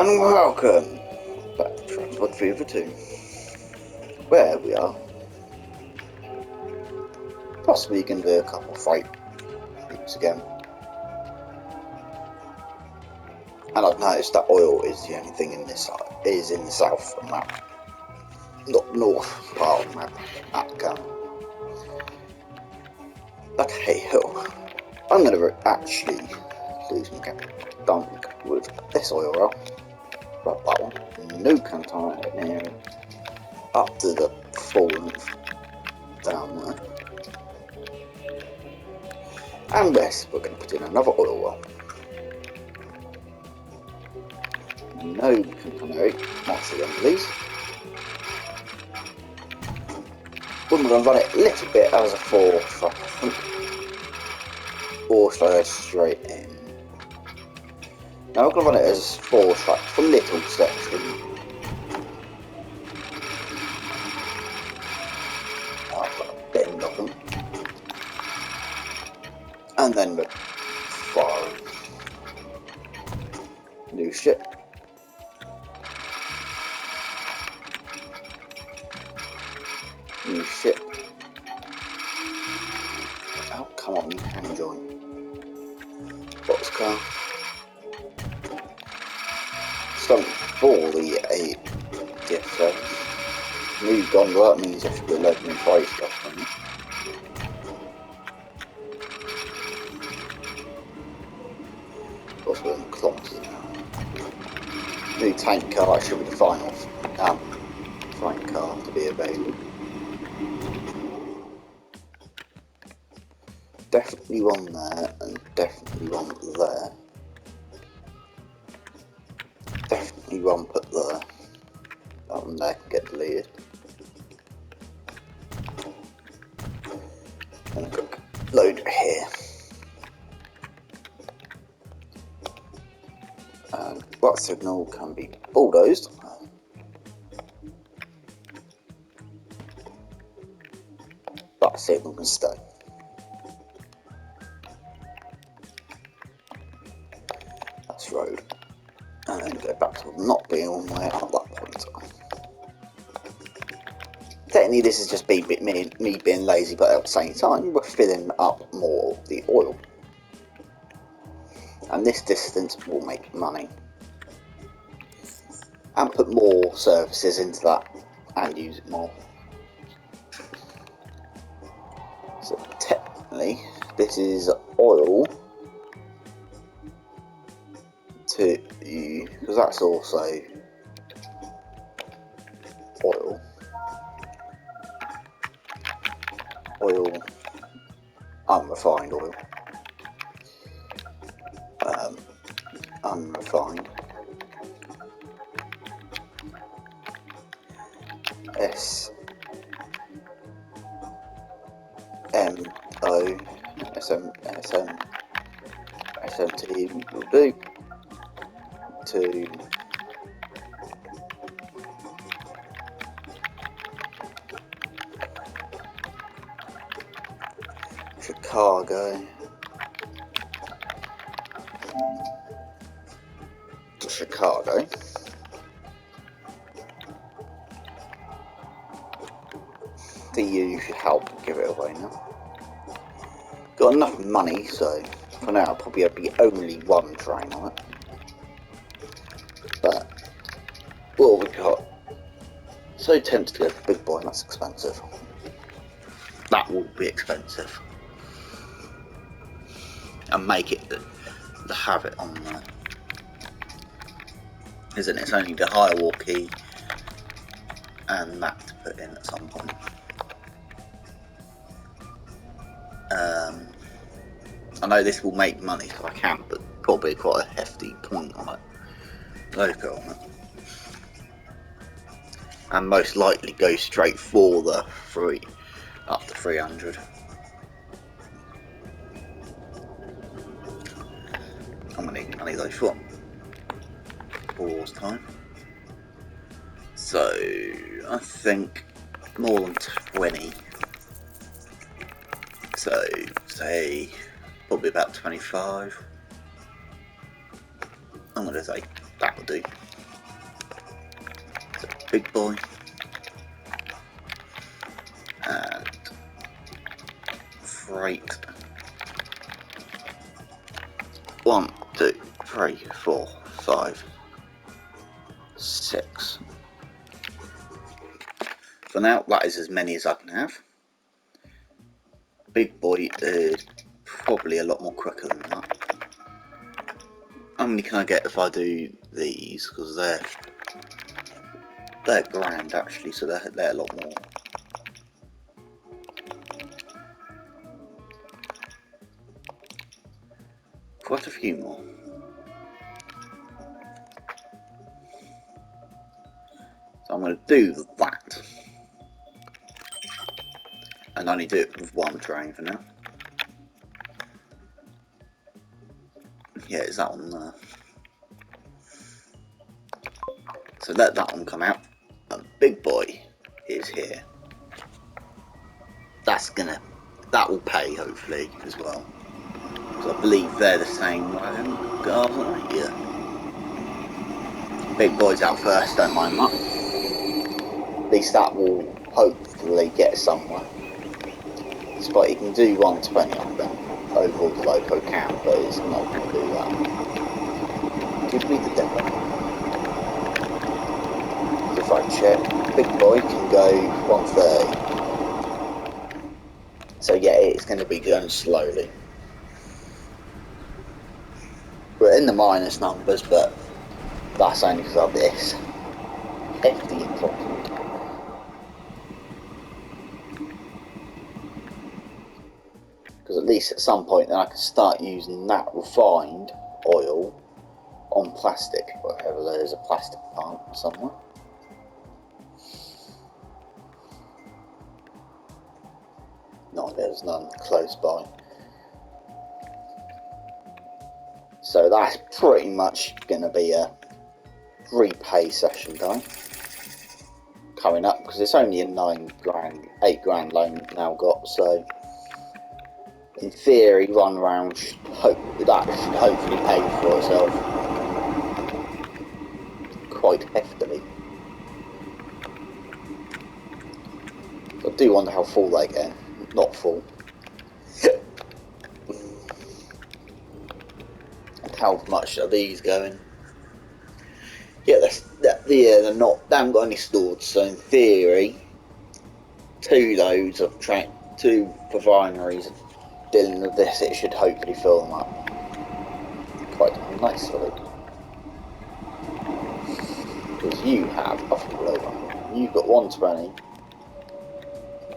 And welcome back to Transport Fever 2, where we are possibly going to do a couple of fight routes again. And I've noticed that oil is the only thing in this is in the south of the map, not north part of the map at Gun. But hey ho, I'm going to actually lose my dunk with this oil roll. But that one, no contamination up to the full length down there. And this, we're going to put in another oil well. No contaminate, not the end of these. We're going to run it a little bit as a 4-track, I think. Or should I go straight in? Now we're going to run it as 4-track for little section. I've got a bend of them. And then we're firing. New ship. New ship. Oh, come on, you can join. Boxcar. Something for the ATF service. New gondola, that means I should be loading in freight stuff on it. Also in kilometres now. New tank car, should be the final freight car to be available. Definitely one there, and definitely one there. Definitely one put there. That one there can get deleted. And a quick load here. And that signal can be bulldozed. That signal can stay. That's road. And then go back to not being on my at that point. Technically this is just me being lazy, but at the same time we're filling up more of the oil. And this distance will make money. And put more services into that and use it more. So technically this is oil to you, because that's also oil, unrefined oil, unrefined, SMO, SMT will do, to Chicago, to Chicago. The EU should help give it away now. Got enough money, so for now I'll probably be only one train on it. But what we got? So tempted to go for big boy, and that's expensive. That will be expensive. And make it to have it on there. Isn't it? It's only the Highwall key and that to put in at some point. I know this will make money, so I can, but probably quite a hefty point on it. Logo on it. And most likely go straight for the up to 300. I'm gonna need money though for 4 hours time. So I think more than 20. So say probably about 25. I'm gonna say that'll do. So, big boy. And freight. 1, 2, 3, 4, 5, 6. For now, that is as many as I can have. Big boy is probably a lot more quicker than that. How many can I get if I do these? Because they're grand actually, so they're a lot more. Quite a few more. So I'm going to do that. And only do it with one train for now. Yeah, is that one there? So let that one come out. And big boy is here. That will pay hopefully as well. Because I believe they're the same wagon cars, aren't they? Yeah. Big boy's out first, don't mind that. At least that will hopefully get somewhere. Despite you can do 120 on them over the loco count, but it's not going to do that. Give me the demo. If I check, big boy can go 130. So yeah, it's going to be going slowly. We're in the minus numbers, but that's only because of this hefty important. Because at least at some point then I can start using that refined oil on plastic, wherever there's a plastic plant somewhere. No, there's none close by. So that's pretty much going to be a repay session time coming up, because it's only a 8 grand loan now got, so in theory run round should hopefully pay for itself quite heftily. I do wonder how full they get. Not full. And how much are these going? Yeah, they haven't got any stored, so in theory 2 loads of two refineries dealing with this, it should hopefully fill them up quite nicely. Because you have a full over. You've got 120.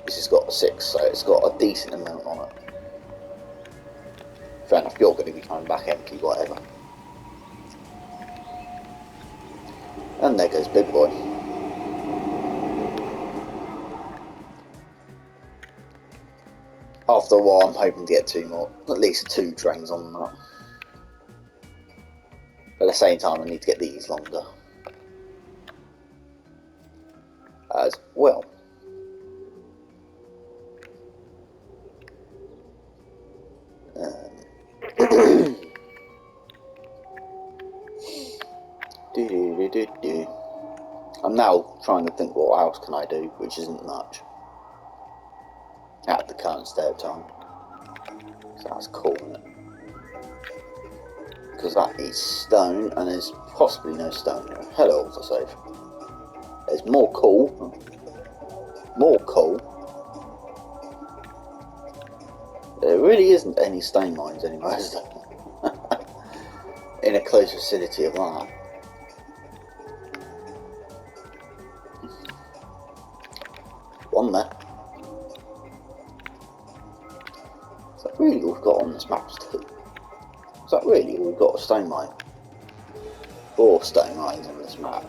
This has got 6, so it's got a decent amount on it. Fair enough, you're going to be coming back empty, whatever. And there goes big boy. After a while, I'm hoping to get 2 more, at least 2 trains on that. But at the same time, I need to get these longer as well. I'm now trying to think what else can I do, which isn't much at the current state of time. So that's cool, isn't it? Because that is stone, and there's possibly no stone here. Hello, autosave. There's more coal. More coal. There really isn't any stone mines anywhere, is there? In a close vicinity of that. One there. Is that really all we've got on this map? Is that really all we've got? A stone mine? 4 stone mines on this map.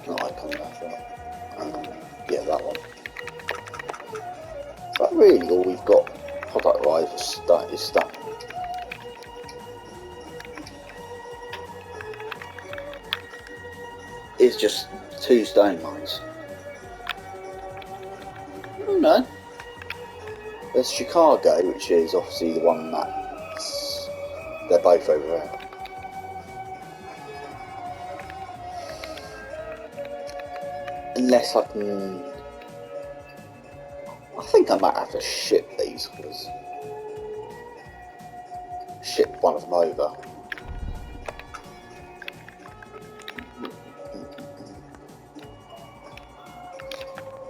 No icon there. Yeah, that one. Is that really all we've got product wise is stone? It's just 2 stone mines. Oh no. There's Chicago, which is obviously the one that's They're both over there. Unless I can... I think I might have to ship these, because... ship one of them over.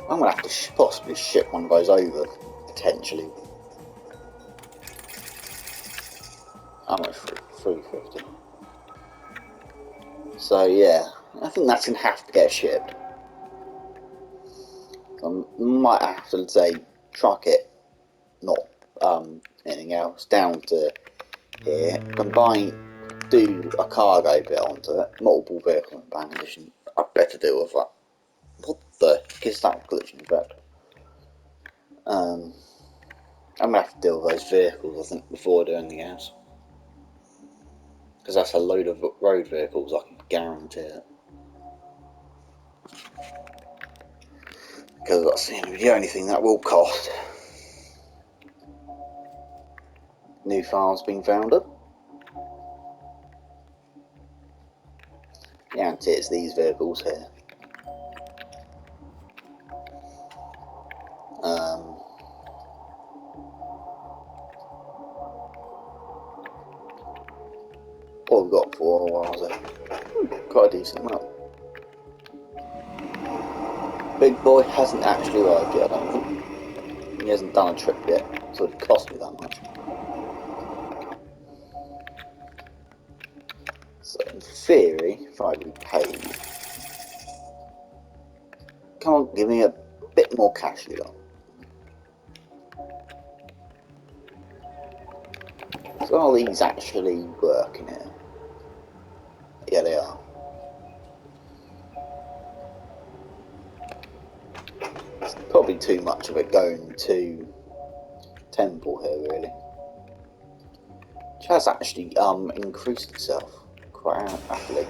I'm going to have to possibly ship one of those over, potentially. How much? 350. So yeah, I think that's going to have to get shipped. I might have to, say, truck it, not anything else, down to here, combine, do a cargo bit onto it, multiple vehicle in band condition. I better deal with that. What the heck is that glitching effect? I'm going to have to deal with those vehicles, I think, before I do anything else. Because that's a load of road vehicles, I can guarantee it. Because that's the only thing that will cost. New farms being founded. Guarantee it's these vehicles here. What we've got for a while there. Quite a decent amount. Big boy hasn't actually arrived yet, I don't think. He hasn't done a trip yet, so it cost me that much. So in theory, if I repay, come on, give me a bit more cash, Leon. So are these actually working here? Yeah, they are. It's probably too much of it going to Temple here, really. Which has actually increased itself quite rapidly.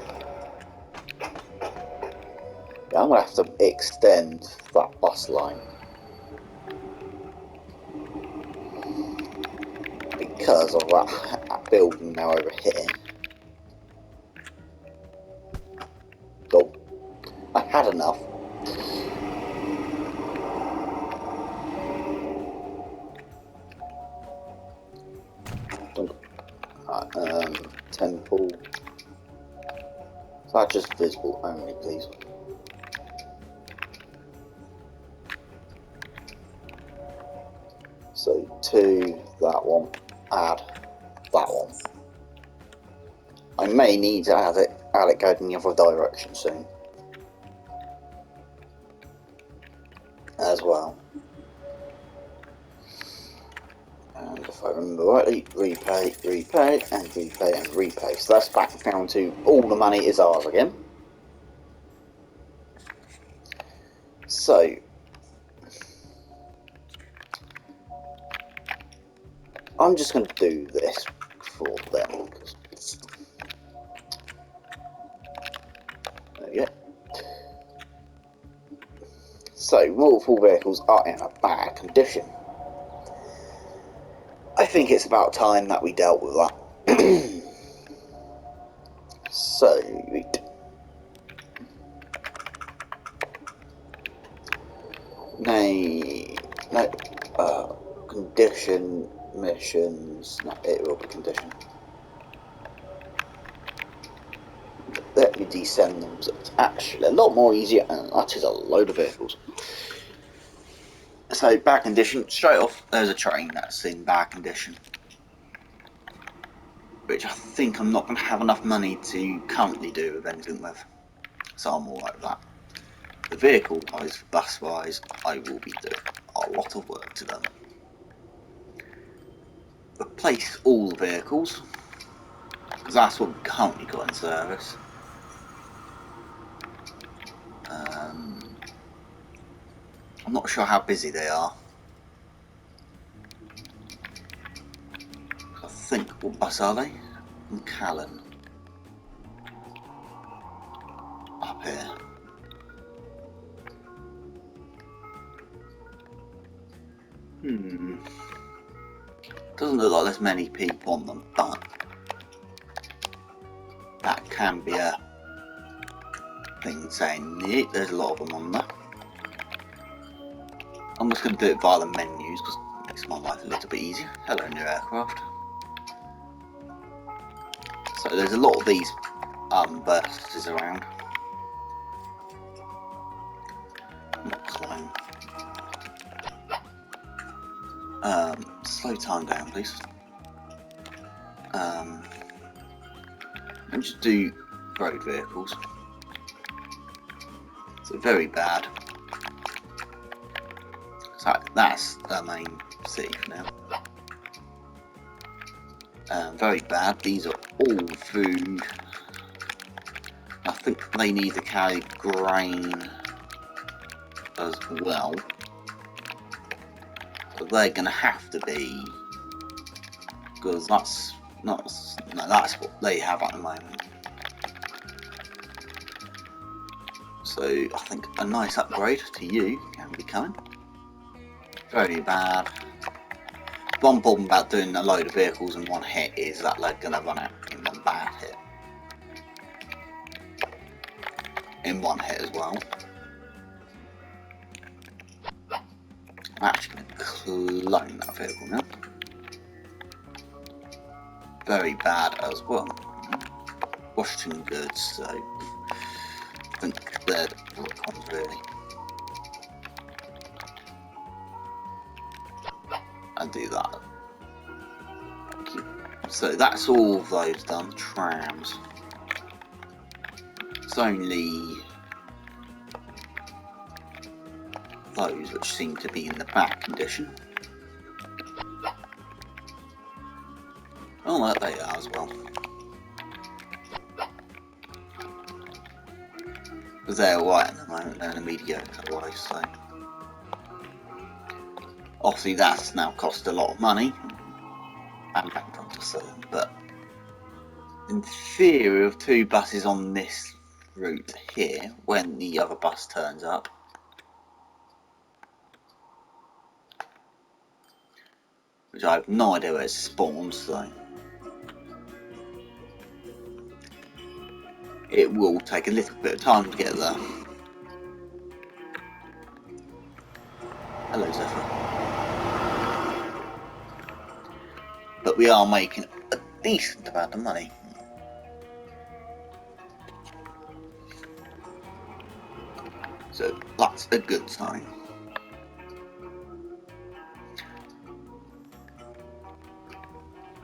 Yeah, I'm going to have to extend that bus line. Because of that building now over here. Oh, I had enough. Temple. Is that just visible only, please? So to that one, add that one. I may need to add it going in the other direction soon. As well. And if I remember rightly, repay, repay, and repay, and repay. So that's back down to all the money is ours again. So, I'm just going to do this for them. There we go. So, multiple vehicles are in a bad condition. I think it's about time that we dealt with that. So, condition missions. No, it will be condition. Let me descend them. So it's actually a lot more easier, and that is a load of vehicles. So, bad condition, straight off, there's a train that's in bad condition. Which I think I'm not going to have enough money to currently do with anything with. So I'm alright with that. The vehicle wise, bus wise, I will be doing a lot of work to them. Replace all the vehicles, because that's what we've currently got in service. I'm not sure how busy they are. I think, what bus are they? From Callan. Up here. Doesn't look like there's many people on them, but that can be a thing saying there's a lot of them on there. I'm just going to do it via the menus because it makes my life a little bit easier. Hello, new aircraft. So there's a lot of these bursts around. Not clone. Slow time down, please. Let me just do road vehicles. So very bad. So that's the main city for now. Very bad. These are all food. I think they need to carry grain as well. So they're going to have to be, because that's not, no, that's what they have at the moment. So I think a nice upgrade to you can be coming. Very bad. One problem about doing a load of vehicles in one hit is that they're going to run out in one bad hit. In one hit as well. I'm actually going to clone that vehicle now. Very bad as well. Washington goods, so I think they're the ones really. And do that. So that's all of those done. Trams. It's only those which seem to be in the bad condition. Oh, there they are as well. Because they're alright at the moment, they're in a mediocre way, so. Obviously that's now cost a lot of money. And back on to certain, but in theory of 2 buses on this route here, when the other bus turns up, which I have no idea where it spawns, so it will take a little bit of time to get there. Hello, Zephyr. But we are making a decent amount of money. So that's a good sign.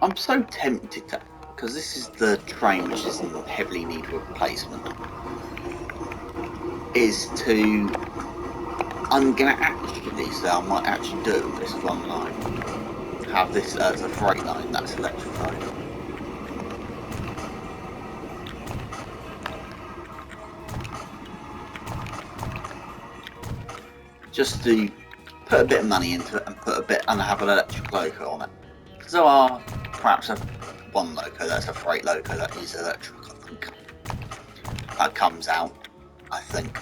I'm so tempted to, because this is the train which is in heavily need of replacement, is to, I'm going to actually, so I might actually do this one line, have this as a freight line that's electrified. Just to put a bit of money into it and put a bit, and have an electric loco on it. Because there are perhaps one loco that's a freight loco that is electric, I think. That comes out, I think.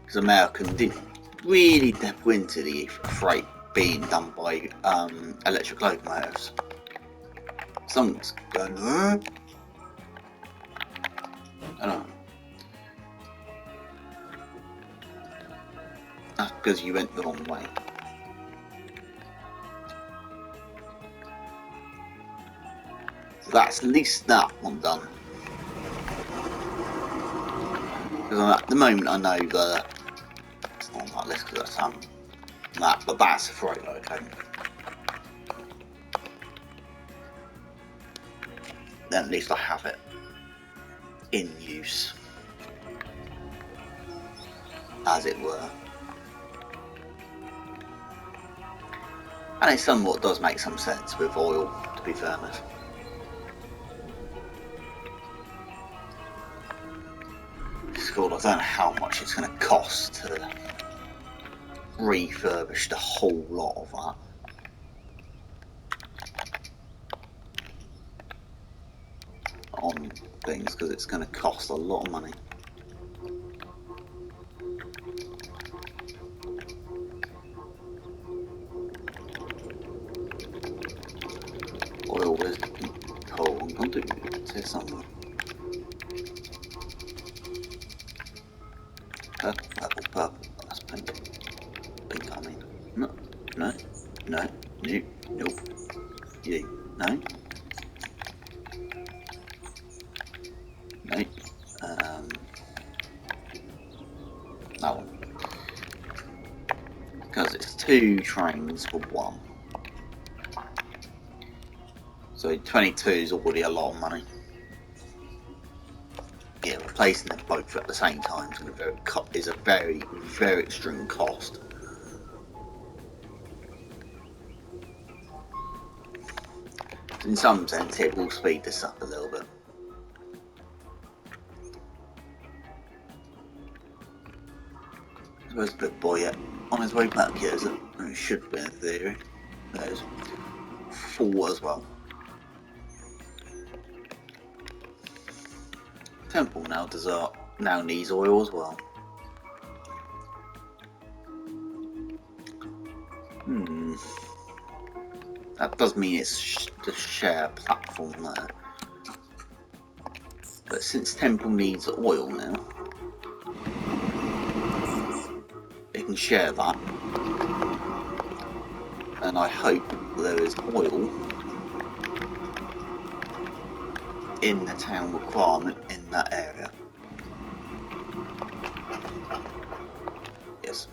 Because American did really dip into the freight being done by electric locomotives. Someone's going, huh? I don't know. That's because you went the wrong way. So that's at least that one done. Because at the moment I know that it's not on that list because that's that, but that's a freight loco. Then at least I have it in use, as it were. And it somewhat does make some sense with oil, to be fair enough. It's called, I don't know how much it's going to cost to refurbish the whole lot of that. On things, because it's going to cost a lot of money. Oil is coal. do. It's here somewhere. Purple, purple, purple. That's pink. Pink, I mean. No, no, no, you, nope. You, no. No. That one. Because it's 2 trains for 1. So 22 is already a lot of money. Yeah, replacing them both at the same time is a very, very extreme cost. In some sense, it will speed this up a little bit. Where's the big boy yet? On his way back here, is it? Oh, he should be in theory. There's 4 as well. Temple now needs oil as well. That does mean it's the share platform there. But since Temple needs oil now, it can share that. And I hope there is oil in the town requirement in that area. Yes.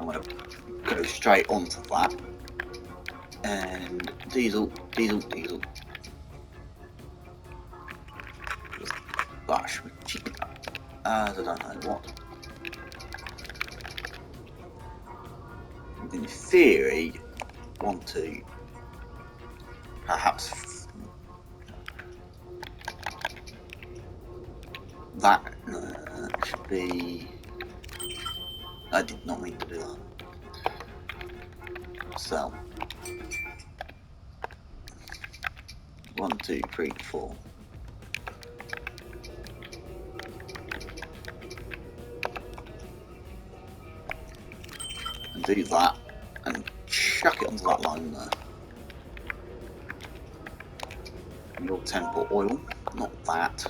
I'm going to go straight onto that. And diesel. That should be cheap as I don't know what. In theory, want to perhaps that should be. I did not mean to do that. So 1, 2, 3, 4. And do that and chuck it onto that line there. Your Temple oil, not that.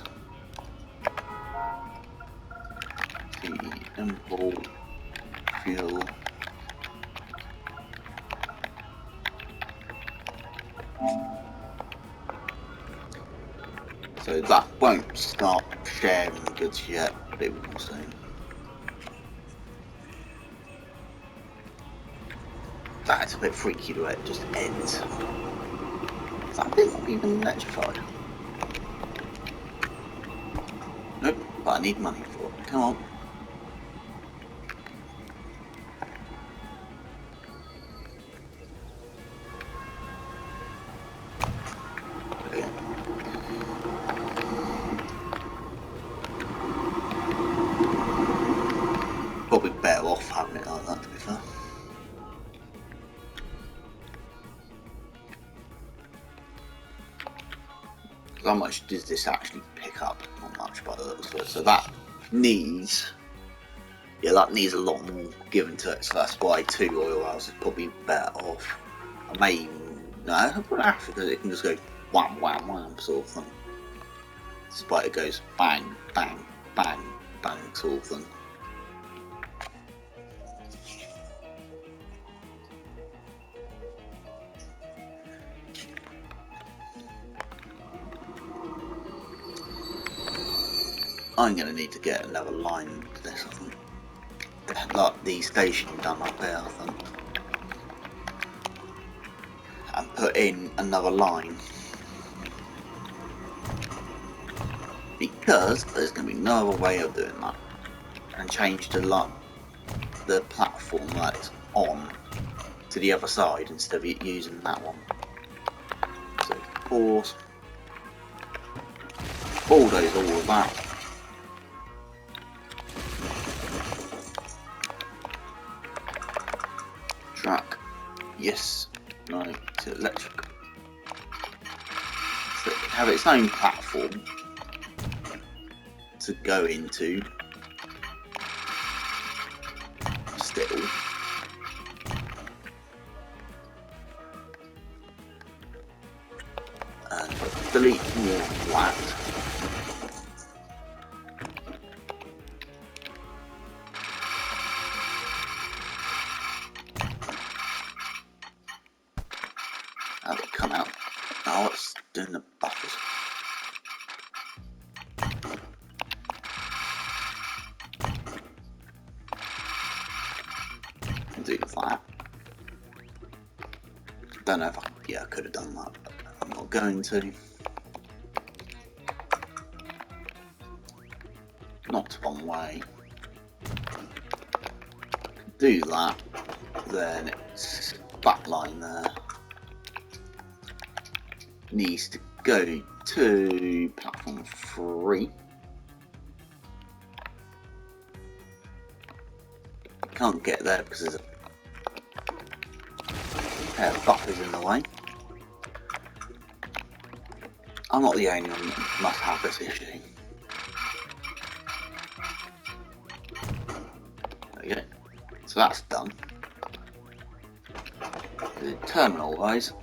Temple fuel. So that won't start sharing the goods yet, but it will soon. That's a bit freaky the way it just ends. Is that bit not even electrified? Nope, but I need money for it. Come on. Probably better off having it like that, to be fair. How much does this actually pick up? Not much by the looks of it. So that needs, that needs a lot more given to it. So that's why 2 oil wells is probably better off. I may even, no, because it can just go wham, wham, wham sort of thing. Despite it goes bang, bang, bang, bang sort of thing. I'm going to need to get another line to this, I think. Like the station done up there, I think. And put in another line. Because there's going to be no other way of doing that. And change the platform that it's on to the other side instead of using that one. So pause. Bulldoze all of that. Track, yes, no, to electric. So have its own platform to go into still. delete more flat. That'll come out. Now it's doing the buffers. Do that. Don't know if I could have done that, but I'm not going to. Not one way. Do that, then it's backline there. Needs to go to platform 3. Can't get there because there's a pair of buffers in the way. I'm not the only one that must have this issue. There we go. So that's done. The terminal wise,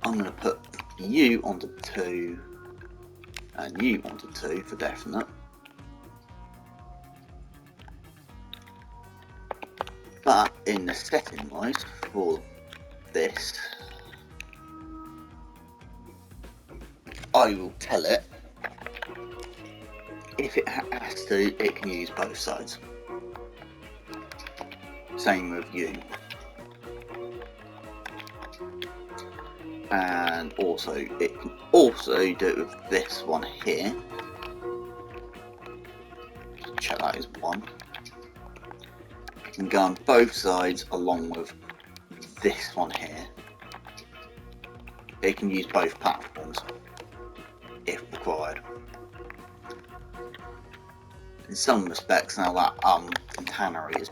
I'm going to put you onto 2 and you onto 2 for definite. But in the setting wise for this, I will tell it if it has to, it can use both sides. Same with you. And also, it can also do it with this one here. Check that is 1. It can go on both sides along with this one here. It can use both platforms if required. In some respects now that container is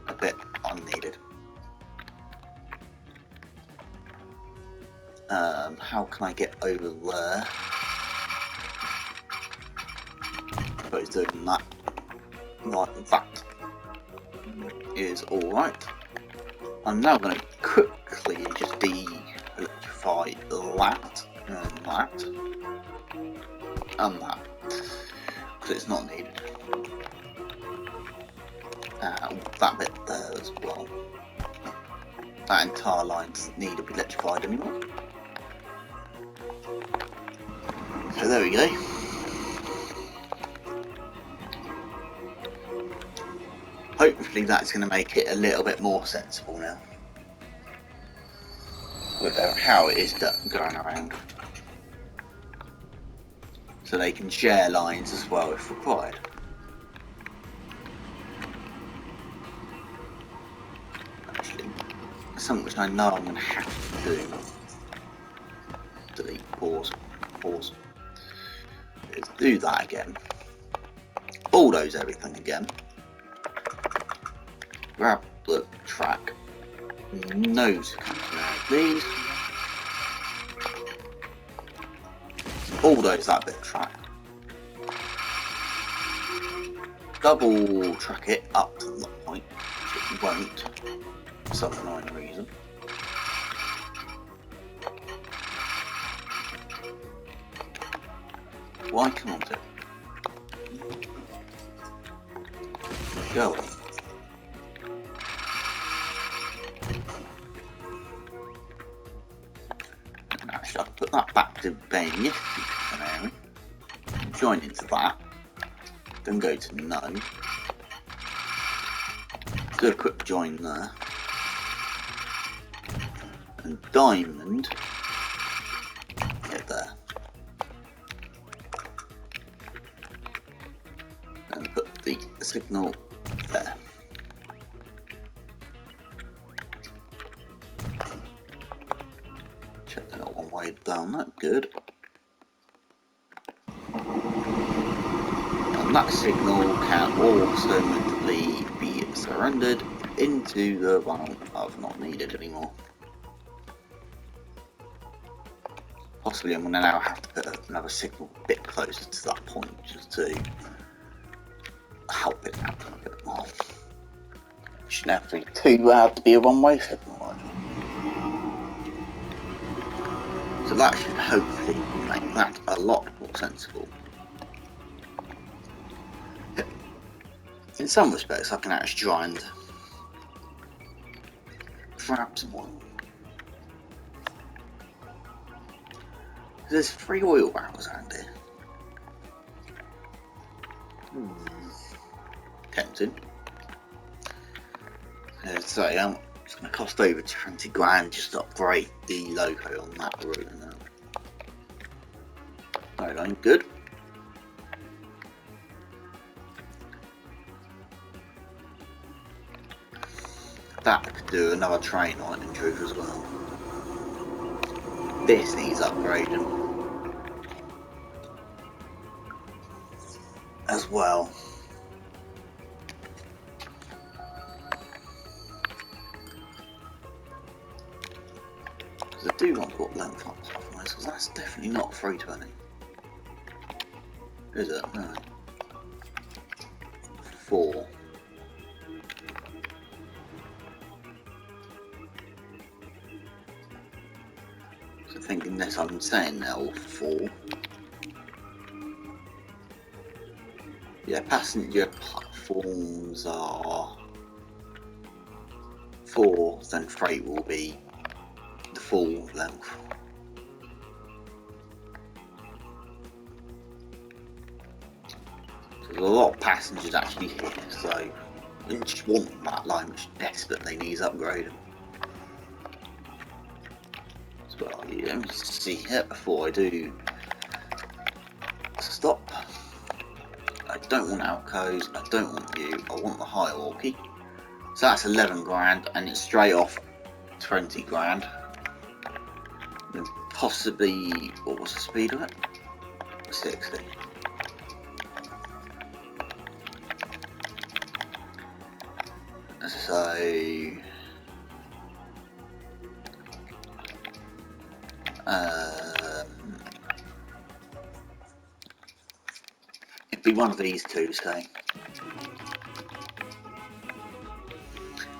a bit unneeded. How can I get over there? I suppose doing that like that is alright. I'm now going to quickly just de-electrify that and that and that because it's not needed. That bit there as well. That entire line doesn't need to be electrified anymore. So there we go. Hopefully that's going to make it a little bit more sensible now with how it is going around. So they can share lines as well if required. Actually, something which I know I'm going to have to do. Delete, pause. Is do that again. Bulldoze everything again. Grab the track. Nose comes out, please. Bulldoze that bit of track. Double track it up to that point, which it won't, for some annoying reason. Why can't it? Go on. Actually, I'll put that back to being yes, join into that, then go to no, do a quick join there, and diamond, get there, and put the signal there. Check they're not one way down, that's good. And that signal can automatically be surrendered into the one I've not needed anymore. Possibly I'm going to now have to put another signal a bit closer to that point just to help it out a bit more. Shouldn't have to be too loud to be a one-way signal. So that should hopefully make that a lot more sensible. In some respects, I can actually try and grab some oil. There's 3 oil barrels around here. Tempting. So it's going to cost over 20 grand just to upgrade the loco on that route. Alright, good. That could do another train on it in truth as well. This needs upgrading as well. Because I do want to put length on stuff on this, because that's definitely not 320. Is it? No. 4. So thinking this, I'm saying now 4. Yeah, passenger platforms are 4, then freight will be the full length. So there's a lot of passengers actually here, so we just want that line which desperately needs upgrading. So let me see here before I do stop. I don't want Alcos, I don't want you, I want the Hierarchy. So that's 11 grand and it's straight off 20 grand. And possibly, what was the speed of it? 60. So it'd be one of these two, say.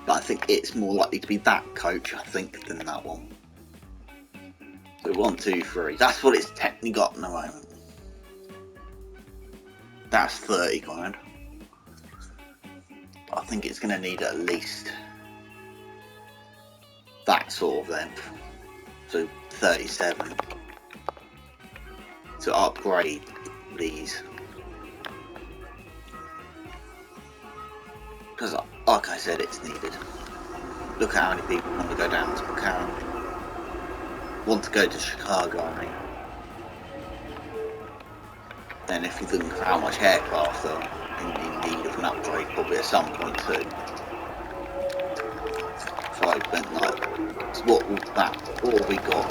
But I think it's more likely to be that coach, I think, than that one. So 1, 2, 3. That's what it's technically got in the moment. That's 30 grand. But I think it's going to need at least that sort of length. So 37. To upgrade these. Because, like I said, it's needed. Look how many people want to go down to Macau. Want to go to Chicago, I mean. Then if you think of how much aircraft are in need of an upgrade, probably at some point too. So I went like, so what will that, what have we got?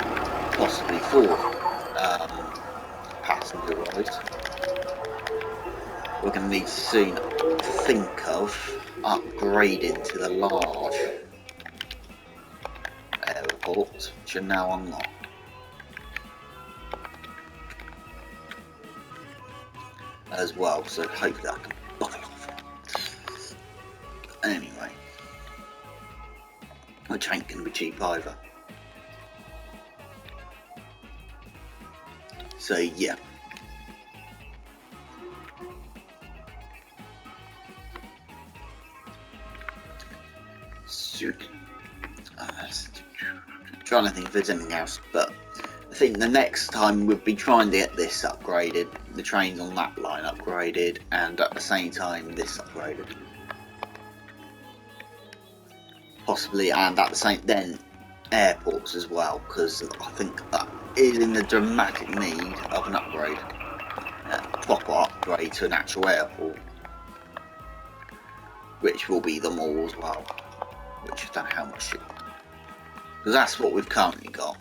Possibly 4 passenger rides. We're going to need to soon think of upgrading to the large airports, which are now unlocked. As well, so hopefully I can bubble off. Anyway, which ain't going to be cheap either. So yeah. Trying to think if there's anything else, but I think the next time we'll be trying to get this upgraded, the trains on that line upgraded, and at the same time this upgraded. Possibly, and at the same then airports as well, because I think that is in the dramatic need of an upgrade, a proper upgrade to an actual airport, which will be the mall as well, which I don't know how much it, because that's what we've currently got,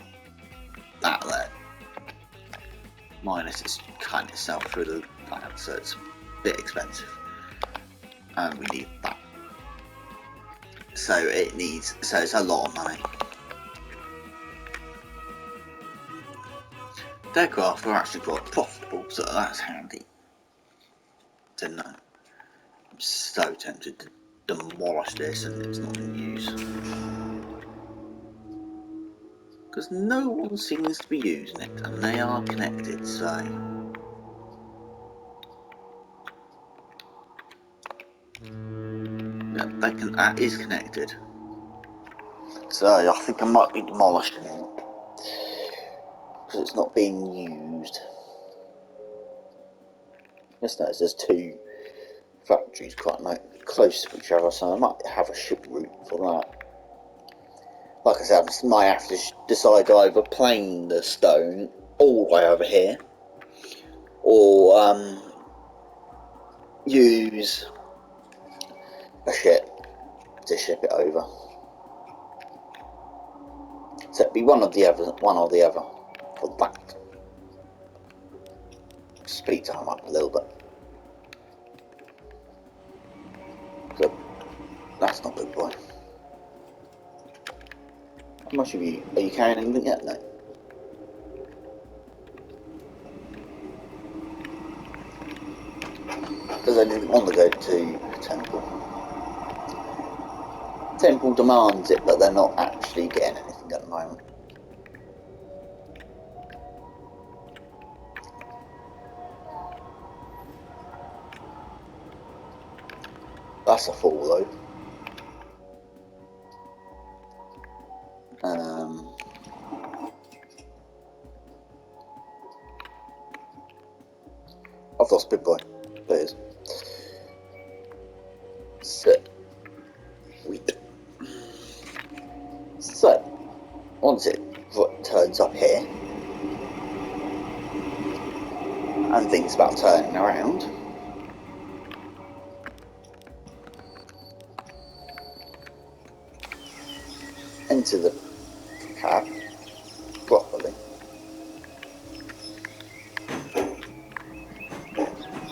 that there, minus it's cutting itself through the planet, so it's a bit expensive, and we need that. So it needs, so it's a lot of money. The aircraft are actually quite profitable, so that's handy to know. I'm so tempted to demolish this and it's not in use. because no one seems to be using it, and they are connected, so... Yeah, that is connected. So I think I might be demolishing it, because it's not being used. Just notice there's two factories quite close to each other, so I might have a ship route for that. Like I said, I might have to decide to either plane the stone all the way over here, or use a ship to ship it over. So it'd be one or the other for that. Speed time up a little bit. So that's not big boy. How much are you carrying anything yet? No. Because I didn't want to go to Temple. Temple demands it, but they're not actually getting anything at the moment. That's a fall though. I've lost big boy. There it is. So, once it turns up here, and thinks about turning around, into the cab properly.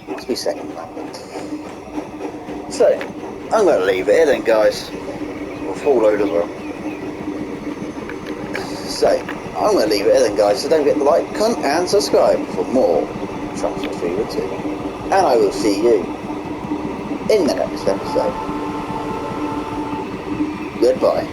Must be second landed. So, I'm going to leave it here then, guys. We'll fall over as well. So, I'm going to leave it here then, guys. So don't forget to like, comment and subscribe for more Trucks Fever 2. And I will see you in the next episode. Goodbye.